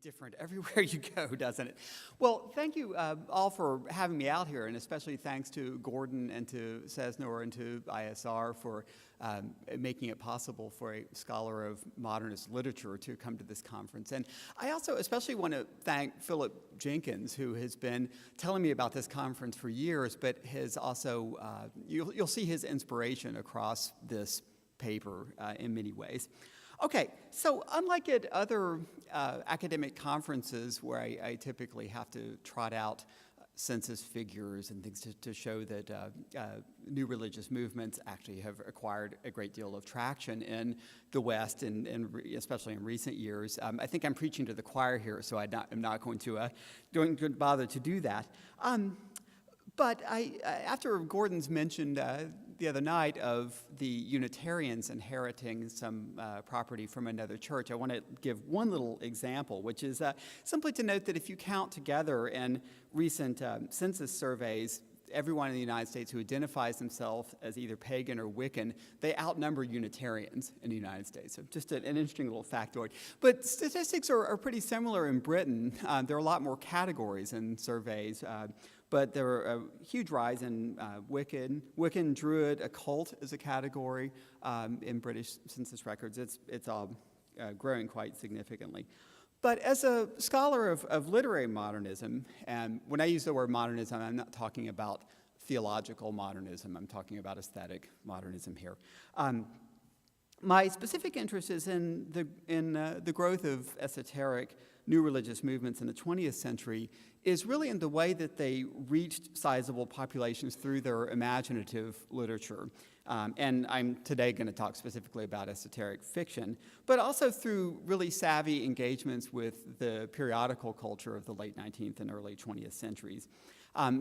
different everywhere you go, doesn't it? Well, thank you all for having me out here, and especially thanks to Gordon and to CESNUR and to ISR for making it possible for a scholar of modernist literature to come to this conference. And I also especially want to thank Philip Jenkins, who has been telling me about this conference for years, but has also, you'll see his inspiration across this paper in many ways. Okay, so unlike at other academic conferences where I typically have to trot out census figures and things to show that new religious movements actually have acquired a great deal of traction in the West, and especially in recent years. I think I'm preaching to the choir here, so I'm not going to bother to do that. But after Gordon's mentioned the other night of the Unitarians inheriting some property from another church, I want to give one little example, which is simply to note that if you count together in recent census surveys, everyone in the United States who identifies themselves as either pagan or Wiccan, they outnumber Unitarians in the United States. So just an interesting little factoid. But statistics are pretty similar in Britain. There are a lot more categories in surveys. But there are a huge rise in Wiccan, Druid, occult is a category in British census records. It's all growing quite significantly. But as a scholar of literary modernism, and when I use the word modernism, I'm not talking about theological modernism. I'm talking about aesthetic modernism here. My specific interest is in the growth of esoteric new religious movements in the 20th century is really in the way that they reached sizable populations through their imaginative literature. And I'm today going to talk specifically about esoteric fiction, but also through really savvy engagements with the periodical culture of the late 19th and early 20th centuries.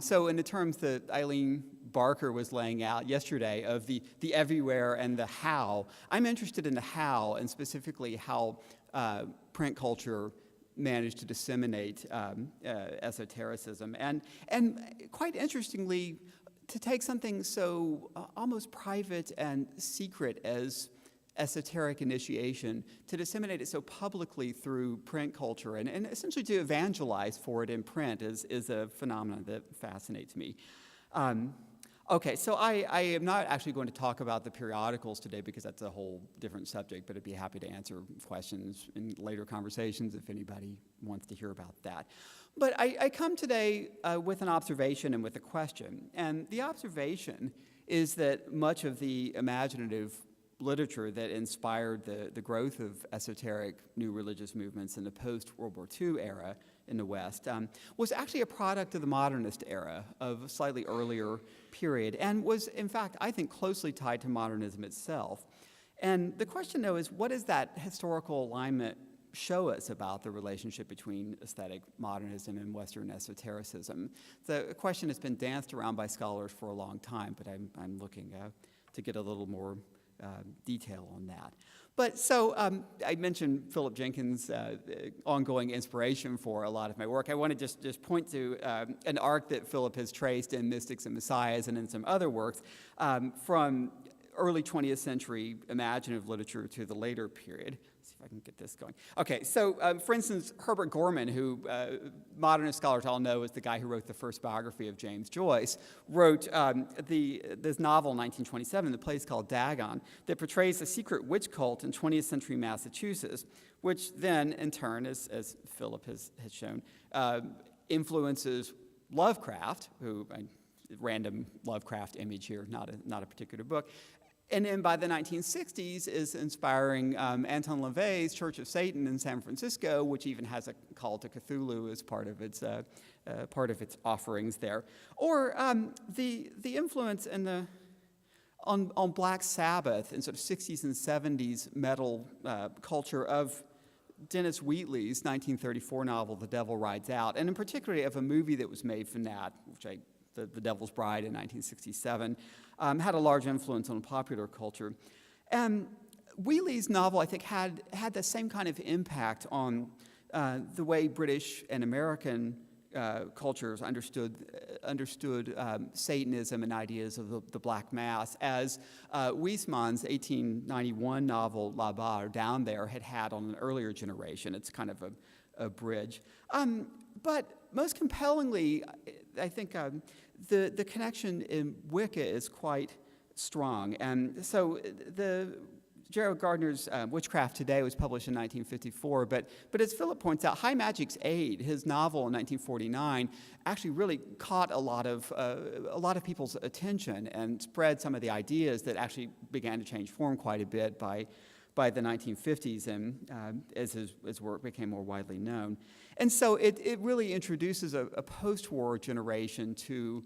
So in the terms that Eileen Barker was laying out yesterday of the everywhere and the how, I'm interested in the how, and specifically how print culture managed to disseminate esotericism. And quite interestingly, to take something so almost private and secret as esoteric initiation, to disseminate it so publicly through print culture and essentially to evangelize for it in print is a phenomenon that fascinates me. Okay, so I am not actually going to talk about the periodicals today because that's a whole different subject, but I'd be happy to answer questions in later conversations if anybody wants to hear about that. But I come today with an observation and with a question. And the observation is that much of the imaginative literature that inspired the growth of esoteric new religious movements in the post-World War II era in the West was actually a product of the modernist era of a slightly earlier period, and was, in fact, I think, closely tied to modernism itself. And the question, though, is what does that historical alignment show us about the relationship between aesthetic modernism and Western esotericism? The question has been danced around by scholars for a long time, but I'm looking to get a little more detail on that. But so I mentioned Philip Jenkins' ongoing inspiration for a lot of my work. I want to just point to an arc that Philip has traced in Mystics and Messiahs and in some other works from early 20th century imaginative literature to the later period. Let's see if I can get this going. Okay, so for instance, Herbert Gorman, who modernist scholars all know is the guy who wrote the first biography of James Joyce, wrote this novel in 1927, the place called Dagon, that portrays a secret witch cult in 20th century Massachusetts, which then, in turn, as Philip has shown, influences Lovecraft, who, random Lovecraft image here, not a particular book, and then by the 1960s is inspiring Anton LaVey's Church of Satan in San Francisco, which even has a call to Cthulhu as part of its offerings there. Or the influence on Black Sabbath in sort of 60s and 70s metal culture of Dennis Wheatley's 1934 novel, The Devil Rides Out, and in particular of a movie that was made from that, which The Devil's Bride in 1967, had a large influence on popular culture. And Wheatley's novel, I think, had the same kind of impact on the way British and American cultures understood Satanism and ideas of the Black Mass as Huysmans' 1891 novel La Barre, Down There, had on an earlier generation. It's kind of bridge. But most compellingly, I think the connection in Wicca is quite strong. And so Gerald Gardner's Witchcraft Today was published in 1954, but as Philip points out, High Magic's Aid, his novel in 1949, actually really caught a lot of people's attention and spread some of the ideas that actually began to change form quite a bit by the 1950s, and as his work became more widely known. And so it really introduces a post-war generation to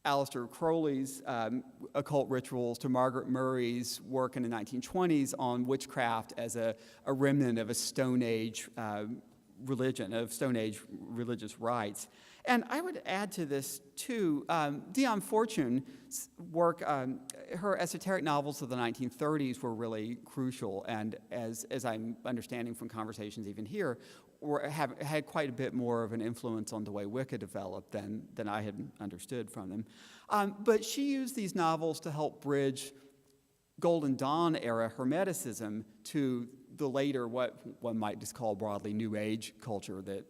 Aleister Crowley's occult rituals, to Margaret Murray's work in the 1920s on witchcraft as a remnant of a Stone Age religion, of Stone Age religious rites. And I would add to this, too, Dion Fortune's work, her esoteric novels of the 1930s were really crucial, and as I'm understanding from conversations even here, had quite a bit more of an influence on the way Wicca developed than I had understood from them. But she used these novels to help bridge Golden Dawn era Hermeticism to the later, what one might just call broadly New Age culture that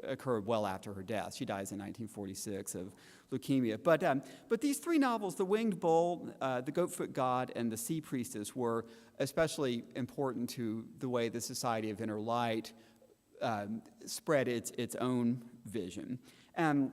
occurred well after her death. She dies in 1946 of leukemia. But these three novels, The Winged Bull, The Goatfoot God, and The Sea Priestess, were especially important to the way the Society of Inner Light spread its own vision. And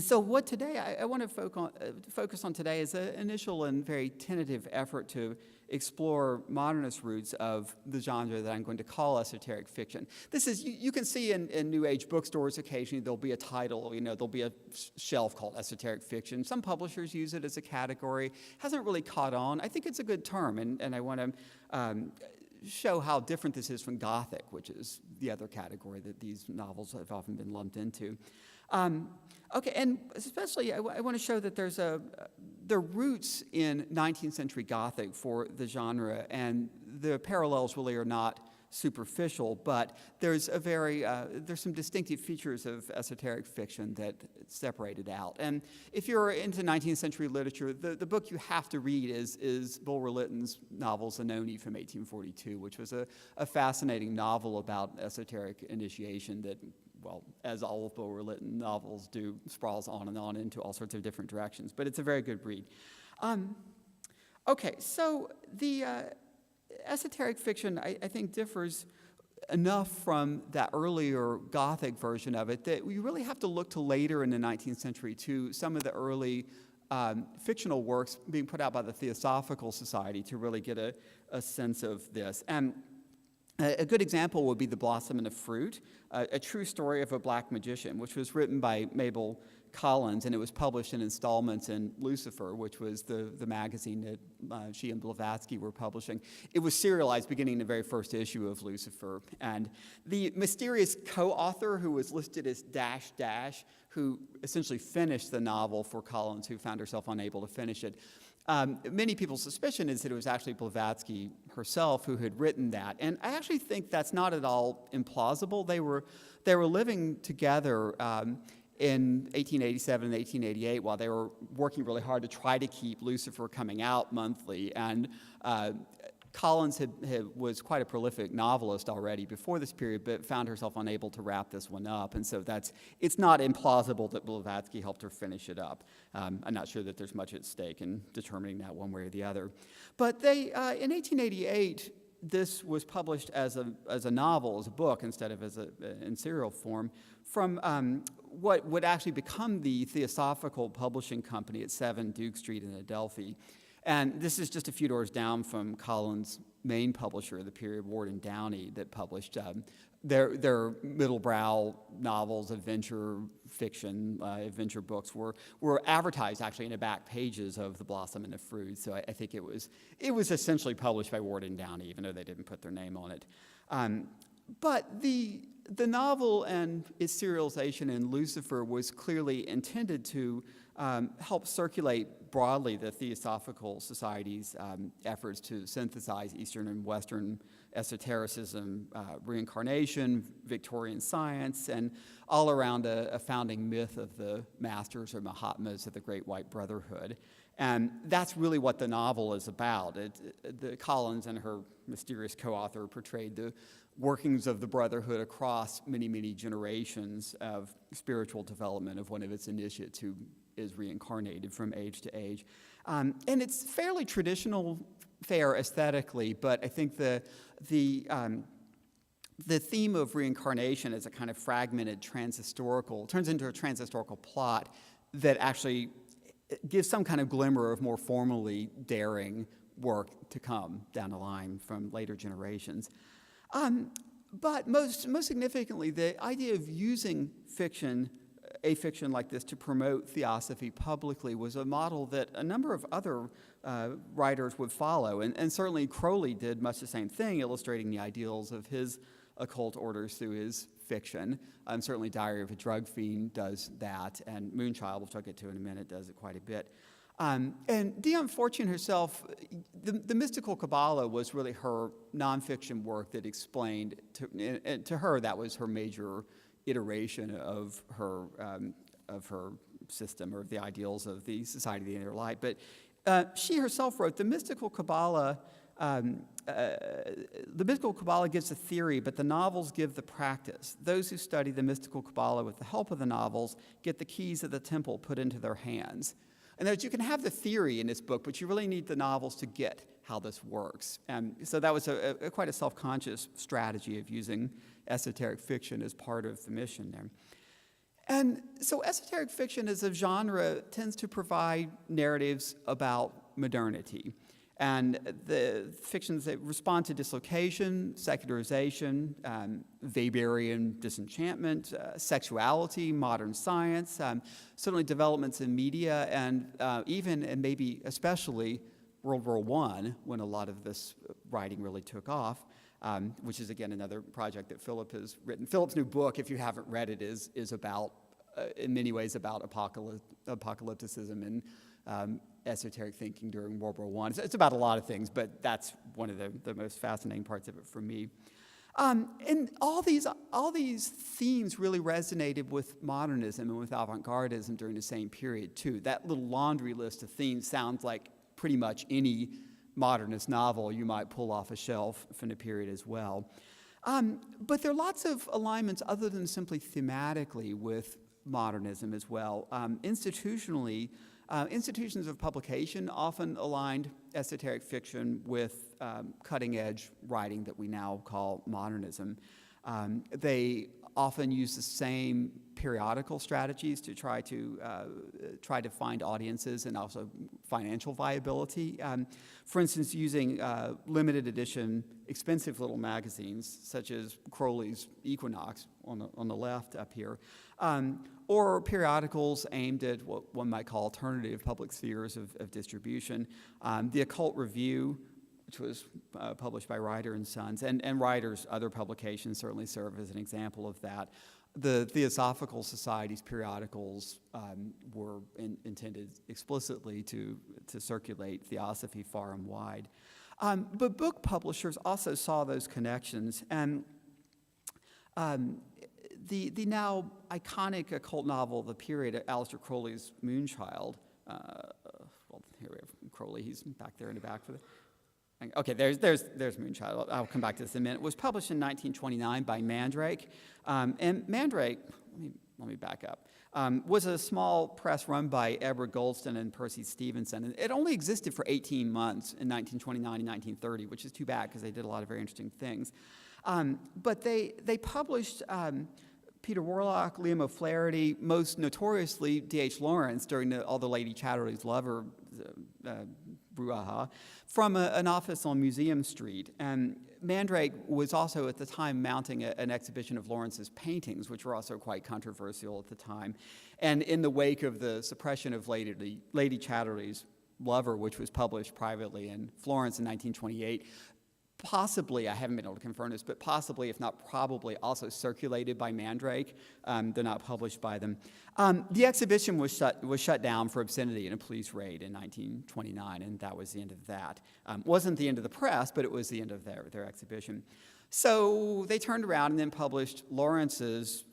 so what today, I want to focus on today is an initial and very tentative effort to explore modernist roots of the genre that I'm going to call esoteric fiction. This is, you can see in New Age bookstores occasionally there'll be a title, there'll be a shelf called esoteric fiction. Some publishers use it as a category. Hasn't really caught on. I think it's a good term, and I want to show how different this is from Gothic, which is the other category that these novels have often been lumped into. Okay, and especially I want to show that there are roots in 19th century Gothic for the genre, and the parallels really are not superficial, but there's some distinctive features of esoteric fiction that separate it out. And if you're into 19th century literature, the book you have to read is Bulwer Lytton's novel Zanoni from 1842, which was a fascinating novel about esoteric initiation that, well, as all of Bulwer Lytton novels do, sprawls on and on into all sorts of different directions, but it's a very good read. Okay, so the esoteric fiction, I think, differs enough from that earlier Gothic version of it that we really have to look to later in the 19th century to some of the early fictional works being put out by the Theosophical Society to really get a sense of this. And a good example would be The Blossom and the Fruit, a true story of a black magician, which was written by Mabel Collins, and it was published in installments in Lucifer, which was the magazine that she and Blavatsky were publishing. It was serialized beginning in the very first issue of Lucifer. And the mysterious co-author who was listed as -- who essentially finished the novel for Collins, who found herself unable to finish it, many people's suspicion is that it was actually Blavatsky herself who had written that. And I actually think that's not at all implausible. They were living together in 1887 and 1888 while they were working really hard to try to keep Lucifer coming out monthly. And Collins was quite a prolific novelist already before this period, but found herself unable to wrap this one up. And so it's not implausible that Blavatsky helped her finish it up. I'm not sure that there's much at stake in determining that one way or the other. But in 1888, this was published as a novel, as a book, instead of in serial form, from what would actually become the Theosophical Publishing Company at 7 Duke Street in Adelphi. And this is just a few doors down from Collins' main publisher of the period, Ward and Downey, that published their middle-brow novels, adventure fiction, adventure books were advertised actually in the back pages of The Blossom and the Fruit. So I think it was essentially published by Ward and Downey, even though they didn't put their name on it. But the novel and its serialization in Lucifer was clearly intended to help circulate broadly the Theosophical Society's efforts to synthesize Eastern and Western esotericism, reincarnation, Victorian science, and all around a founding myth of the masters or Mahatmas of the Great White Brotherhood. And that's really what the novel is about. The Collins and her mysterious co-author portrayed the workings of the Brotherhood across many, many generations of spiritual development of one of its initiates who is reincarnated from age to age. And it's fairly traditional fare aesthetically, but I think the theme of reincarnation as a kind of fragmented transhistorical, turns into a transhistorical plot that actually gives some kind of glimmer of more formally daring work to come down the line from later generations. But most significantly, the idea of using fiction, a fiction like this, to promote theosophy publicly was a model that a number of other writers would follow. And certainly Crowley did much the same thing, illustrating the ideals of his occult orders through his fiction. Certainly Diary of a Drug Fiend does that, and Moonchild, which I'll get to in a minute, does it quite a bit. And Dion Fortune herself, the mystical Kabbalah was really her nonfiction work that explained, to her, that was her major iteration of her system, or the ideals of the Society of the Inner Light. But she herself wrote, the mystical Kabbalah gives the theory, but the novels give the practice. Those who study the mystical Kabbalah with the help of the novels get the keys of the temple put into their hands. And that you can have the theory in this book, but you really need the novels to get how this works. And so that was quite a self-conscious strategy of using esoteric fiction as part of the mission there. And so esoteric fiction as a genre tends to provide narratives about modernity. And the fictions that respond to dislocation, secularization, Weberian disenchantment, sexuality, modern science, certainly developments in media, and even, and maybe especially, World War I, when a lot of this writing really took off, which is, again, another project that Philip has written. Philip's new book, if you haven't read it, is about, in many ways, about apocalypticism and esoteric thinking during World War I. It's about a lot of things, but that's one of the most fascinating parts of it for me. And all these themes really resonated with modernism and with avant-gardism during the same period, too. That little laundry list of themes sounds like pretty much any modernist novel you might pull off a shelf from the period as well. But there are lots of alignments other than simply thematically with modernism as well. Institutionally, institutions of publication often aligned esoteric fiction with cutting-edge writing that we now call modernism. They often use the same periodical strategies to try to find audiences and also financial viability. For instance, using limited edition, expensive little magazines, such as Crowley's Equinox on the left up here, or periodicals aimed at what one might call alternative public spheres of distribution. The Occult Review, which was published by Ryder and Sons, and Ryder's other publications certainly serve as an example of that. The Theosophical Society's periodicals were intended explicitly to circulate theosophy far and wide. But book publishers also saw those connections, and the now iconic occult novel of the period, Aleister Crowley's Moonchild, well, here we have Crowley, he's back there in the back for the... Okay, there's Moonchild. I'll come back to this in a minute. It was published in 1929 by Mandrake. And Mandrake, let me back up, was a small press run by Edward Goldston and Percy Stevenson. And it only existed for 18 months in 1929 and 1930, which is too bad because they did a lot of very interesting things. But they published Peter Warlock, Liam O'Flaherty, most notoriously D.H. Lawrence during all the Lady Chatterley's Lover brouhaha, from an office on Museum Street. And Mandrake was also at the time mounting an exhibition of Lawrence's paintings, which were also quite controversial at the time. And in the wake of the suppression of Lady Chatterley's Lover, which was published privately in Florence in 1928, possibly, I haven't been able to confirm this, but possibly, if not probably, also circulated by Mandrake. They're not published by them. The exhibition was shut down for obscenity in a police raid in 1929, and that was the end of that. Wasn't the end of the press, but it was the end of their exhibition. So they turned around and then published Lawrence's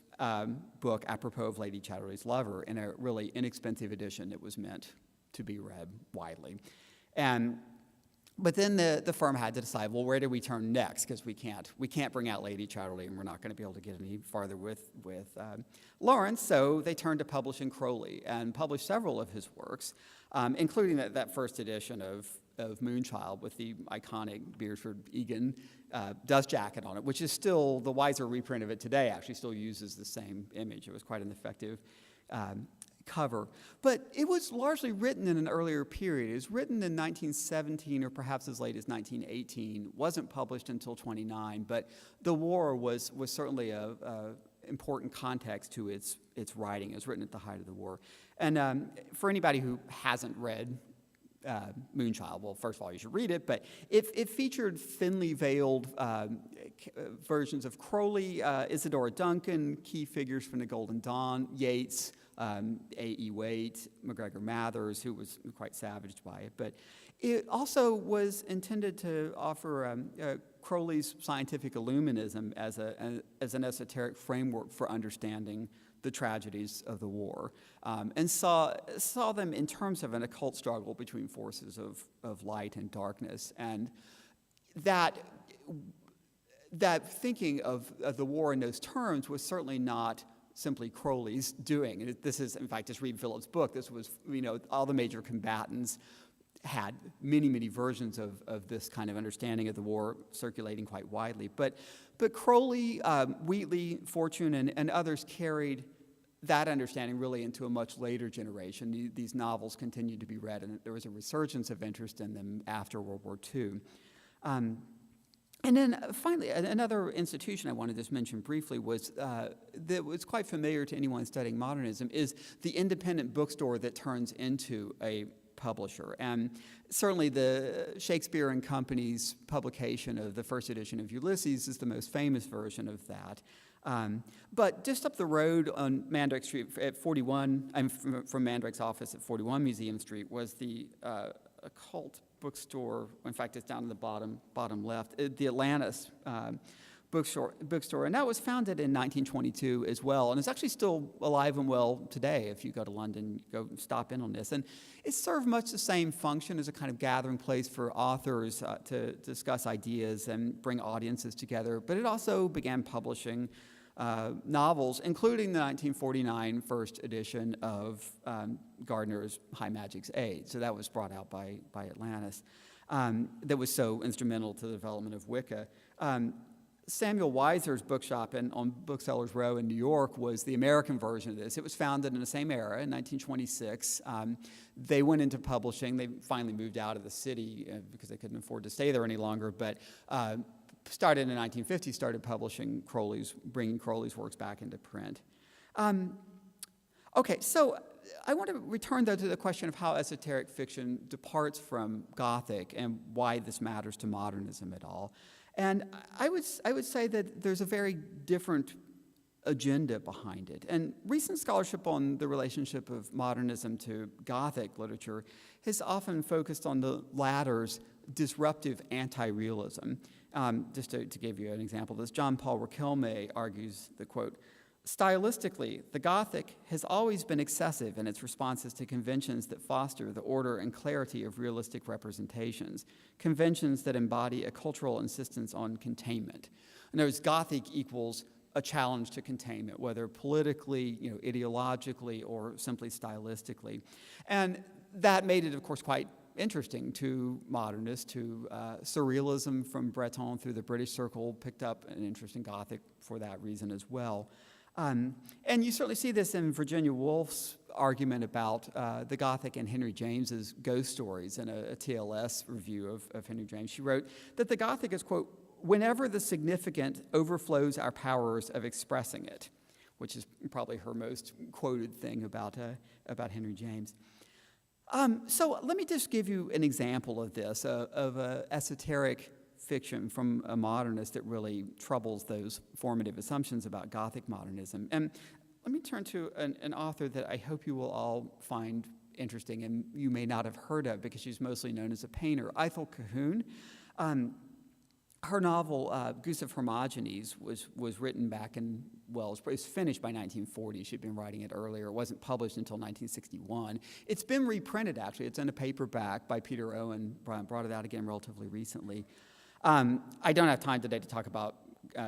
book, apropos of Lady Chatterley's Lover, in a really inexpensive edition that was meant to be read widely. And But then the firm had to decide, well, where do we turn next? Because we can't bring out Lady Chatterley, and we're not going to be able to get any farther with Lawrence. So they turned to publishing Crowley and published several of his works, including that first edition of Moonchild with the iconic Beresford Egan dust jacket on it, which is still, the Weiser reprint of it today actually still uses the same image. It was quite an effective cover. But it was largely written in an earlier period. It was written in 1917 or perhaps as late as 1918. Wasn't published until 29, but the war was certainly a important context to its writing. It was written at the height of the war. And for anybody who hasn't read Moonchild, well, first of all, you should read it, but it featured thinly veiled versions of Crowley, Isadora Duncan, key figures from the Golden Dawn, Yeats, A.E. Waite, MacGregor Mathers, who was quite savaged by it. But it also was intended to offer Crowley's scientific illuminism as an esoteric framework for understanding the tragedies of the war, and saw them in terms of an occult struggle between forces of light and darkness. And that thinking of the war in those terms was certainly not simply Crowley's doing. This is, in fact, just read Phillips' book. This was, all the major combatants had many, many versions of this kind of understanding of the war circulating quite widely. But Crowley, Wheatley, Fortune, and others carried that understanding really into a much later generation. These novels continued to be read, and there was a resurgence of interest in them after World War II. And then finally, another institution I wanted to just mention briefly was that was quite familiar to anyone studying modernism is the independent bookstore that turns into a publisher. And certainly the Shakespeare and Company's publication of the first edition of Ulysses is the most famous version of that. But just up the road on Mandrake Street at 41, from Mandrake's office at 41 Museum Street was the occult bookstore. In fact, it's down in the bottom left, the Atlantis bookstore, and that was founded in 1922 as well, and it's actually still alive and well today. If you go to London, go stop in on this, and it served much the same function as a kind of gathering place for authors to discuss ideas and bring audiences together. But it also began publishing novels, including the 1949 first edition of Gardner's High Magic's Aid. So that was brought out by Atlantis. That was so instrumental to the development of Wicca. Samuel Weiser's bookshop on Booksellers Row in New York was the American version of this. It was founded in the same era, in 1926. They went into publishing. They finally moved out of the city because they couldn't afford to stay there any longer, but started in the 1950s, started publishing bringing Crowley's works back into print. Okay, so I want to return, though, to the question of how esoteric fiction departs from Gothic and why this matters to modernism at all. And I would say that there's a very different agenda behind it. And recent scholarship on the relationship of modernism to Gothic literature has often focused on the latter's disruptive anti-realism. Just to give you an example of this, John Paul Riquelme argues the quote, "Stylistically, the Gothic has always been excessive in its responses to conventions that foster the order and clarity of realistic representations, conventions that embody a cultural insistence on containment." In other words, Gothic equals a challenge to containment, whether politically, ideologically, or simply stylistically. And that made it, of course, quite interesting to modernists, to surrealism from Breton through the British Circle picked up an interest in Gothic for that reason as well. And you certainly see this in Virginia Woolf's argument about the Gothic and Henry James's ghost stories in a TLS review of Henry James. She wrote that the Gothic is, quote, "whenever the significant overflows our powers of expressing it," which is probably her most quoted thing about Henry James. So let me just give you an example of this, of esoteric fiction from a modernist that really troubles those formative assumptions about Gothic modernism. And let me turn to an author that I hope you will all find interesting and you may not have heard of because she's mostly known as a painter, Ethel Cahoon. her novel, Gustav Hermogenes, was written back in, well, it was finished by 1940. She'd been writing it earlier. It wasn't published until 1961. It's been reprinted, actually. It's in a paperback by Peter Owen. Brought it out again relatively recently. I don't have time today to talk about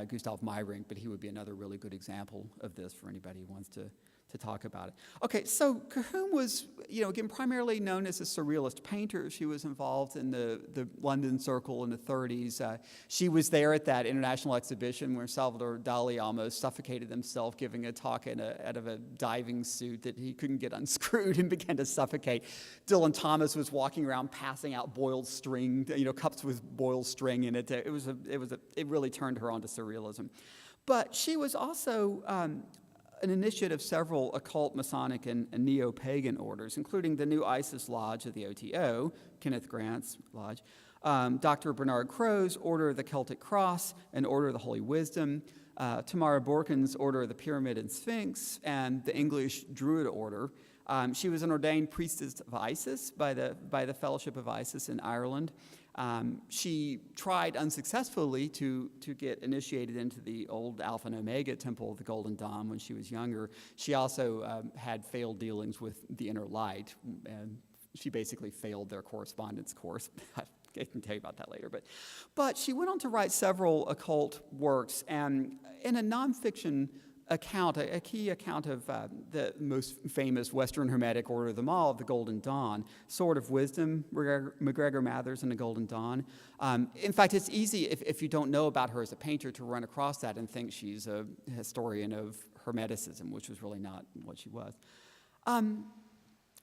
Gustav Meyrink, but he would be another really good example of this for anybody who wants to talk about it. Okay, so Cahun was, again, primarily known as a surrealist painter. She was involved in the London Circle in the 30s. She was there at that international exhibition where Salvador Dali almost suffocated himself giving a talk out of a diving suit that he couldn't get unscrewed and began to suffocate. Dylan Thomas was walking around passing out boiled string, cups with boiled string in it. It really turned her on to surrealism. But she was also an initiate of several occult, Masonic, and neo-pagan orders, including the New Isis Lodge of the OTO, Kenneth Grant's lodge, Dr. Bernard Crow's Order of the Celtic Cross and Order of the Holy Wisdom, Tamara Borkin's Order of the Pyramid and Sphinx, and the English Druid Order. She was an ordained priestess of Isis by the Fellowship of Isis in Ireland. She tried unsuccessfully to get initiated into the old Alpha and Omega Temple of the Golden Dawn when she was younger. She also had failed dealings with the Inner Light, and she basically failed their correspondence course. I can tell you about that later. But she went on to write several occult works, and in a nonfiction account, a key account of the most famous Western Hermetic order of them all, the Golden Dawn, Sword of Wisdom, MacGregor Mathers and the Golden Dawn. In fact, it's easy, if you don't know about her as a painter, to run across that and think she's a historian of Hermeticism, which was really not what she was.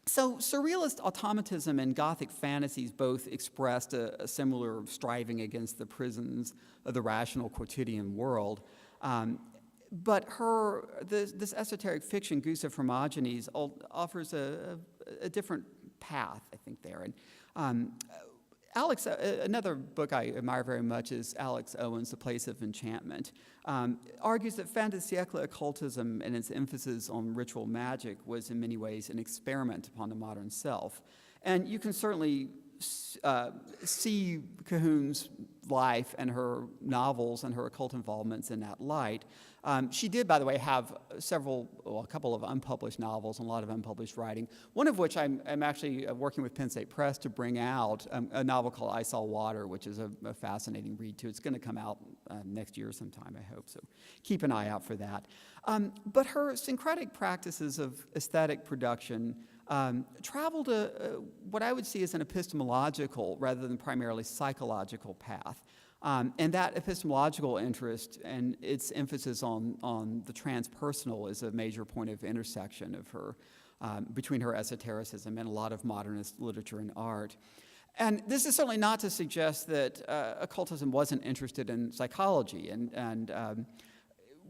So surrealist automatism and Gothic fantasies both expressed a similar striving against the prisons of the rational quotidian world. But this esoteric fiction, Gustav Hermogenes, offers a different path, I think, there. And Alex, another book I admire very much is Alex Owen's The Place of Enchantment, argues that fin de siècle occultism and its emphasis on ritual magic was in many ways an experiment upon the modern self. And you can certainly see Cahun's life and her novels and her occult involvements in that light. She did, by the way, have a couple of unpublished novels and a lot of unpublished writing, one of which I'm actually working with Penn State Press to bring out, a novel called I Saw Water, which is a fascinating read, too. It's going to come out next year sometime, I hope, so keep an eye out for that. But her syncretic practices of aesthetic production traveled what I would see as an epistemological rather than primarily psychological path. And that epistemological interest and its emphasis on the transpersonal is a major point of intersection of her, between her esotericism and a lot of modernist literature and art. And this is certainly not to suggest that occultism wasn't interested in psychology, and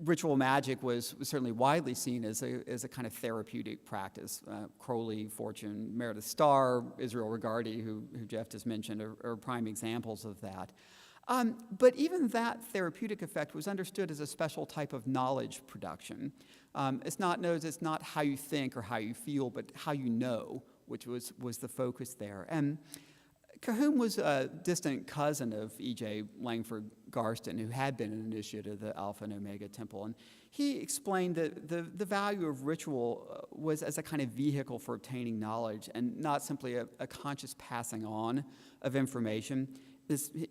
ritual magic was certainly widely seen as a kind of therapeutic practice. Crowley, Fortune, Meredith Starr, Israel Regardie, who Jeff just mentioned, are prime examples of that. But even that therapeutic effect was understood as a special type of knowledge production. It's not how you think or how you feel, but how you know, which was the focus there. And Cahun was a distant cousin of E.J. Langford Garston, who had been an initiate of the Alpha and Omega Temple. And he explained that the value of ritual was as a kind of vehicle for obtaining knowledge and not simply a conscious passing on of information.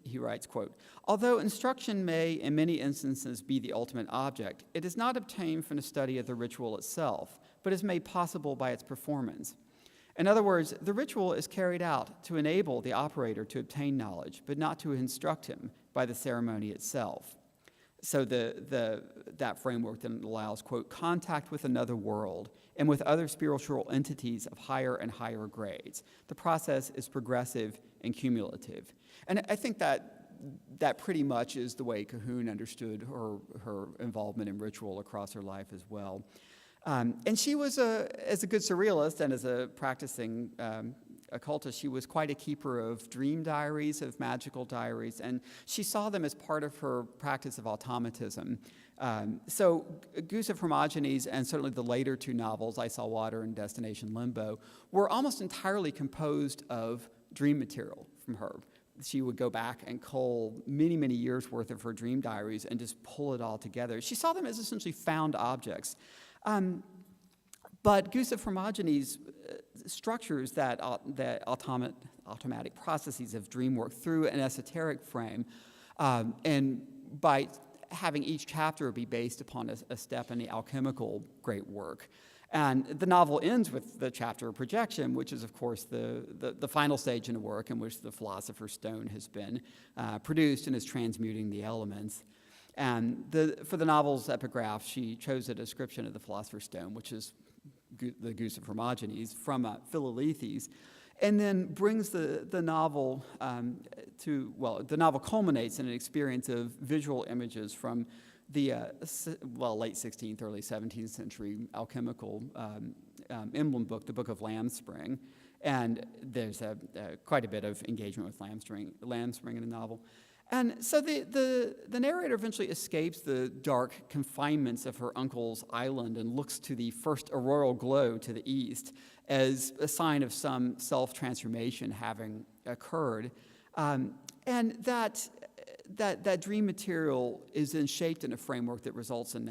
He writes, quote, "Although instruction may in many instances be the ultimate object, it is not obtained from the study of the ritual itself, but is made possible by its performance. In other words, the ritual is carried out to enable the operator to obtain knowledge, but not to instruct him by the ceremony itself." So that framework then allows, quote, "contact with another world and with other spiritual entities of higher and higher grades. The process is progressive and cumulative." And I think that pretty much is the way Cahun understood her involvement in ritual across her life as well. And she was, as a good surrealist and as a practicing occultist, she was quite a keeper of dream diaries, of magical diaries, and she saw them as part of her practice of automatism. So Gustav Hermogenes and certainly the later two novels, I Saw Water and Destination Limbo, were almost entirely composed of dream material from her. she would go back and cull many, many years' worth of her dream diaries and just pull it all together. She saw them as essentially found objects. But Gustav Hermogenes structures that automatic processes of dream work through an esoteric frame, and by having each chapter be based upon a step in the alchemical great work. And the novel ends with the chapter of projection, which is, of course, the final stage in the work in which the Philosopher's Stone has been produced and is transmuting the elements. And for the novel's epigraph, she chose a description of the Philosopher's Stone, which is the Gustav Hermogenes, from Philalethes, and then brings the novel the novel culminates in an experience of visual images from the late 16th, early 17th century alchemical emblem book, the Book of Lambspring. And there's quite a bit of engagement with Lambspring in the novel. And so the narrator eventually escapes the dark confinements of her uncle's island and looks to the first auroral glow to the east as a sign of some self-transformation having occurred. And that dream material is then shaped in a framework that results in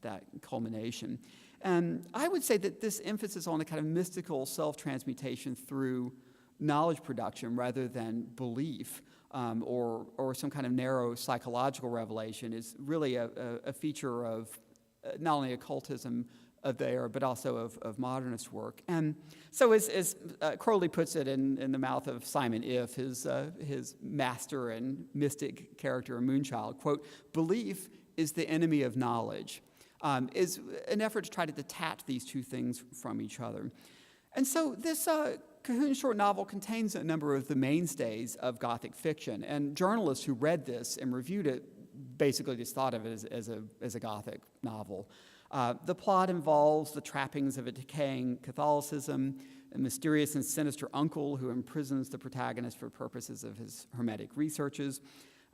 that culmination. And I would say that this emphasis on a kind of mystical self-transmutation through knowledge production rather than belief or some kind of narrow psychological revelation is really a feature of not only occultism of the era, but also of modernist work. And so as Crowley puts it in the mouth of Simon If, his master and mystic character in Moonchild, quote, "Belief is the enemy of knowledge," is an effort to try to detach these two things from each other. And so this Cahoon short novel contains a number of the mainstays of Gothic fiction, and journalists who read this and reviewed it basically just thought of it as a Gothic novel. The plot involves the trappings of a decaying Catholicism, a mysterious and sinister uncle who imprisons the protagonist for purposes of his hermetic researches,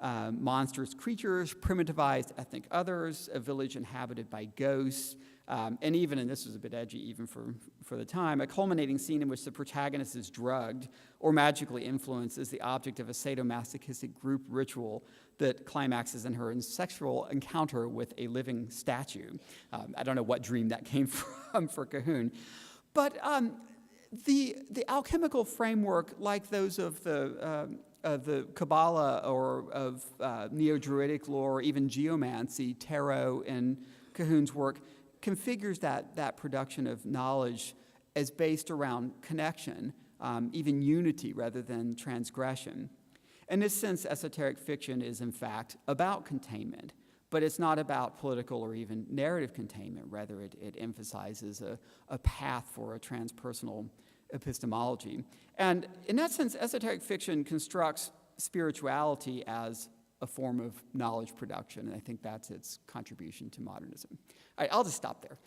monstrous creatures, primitivized ethnic others, a village inhabited by ghosts, and even, and this was a bit edgy even for the time, a culminating scene in which the protagonist is drugged or magically influenced as the object of a sadomasochistic group ritual that climaxes in her sexual encounter with a living statue. I don't know what dream that came from for Cahoon. But the alchemical framework, like those of the Kabbalah or of Neo-Druidic lore, or even geomancy, tarot, and Cahoon's work, configures that production of knowledge as based around connection, even unity rather than transgression. In this sense, esoteric fiction is in fact about containment, but it's not about political or even narrative containment. Rather, it emphasizes a path for a transpersonal epistemology. And in that sense, esoteric fiction constructs spirituality as a form of knowledge production, and I think that's its contribution to modernism. All right, I'll just stop there.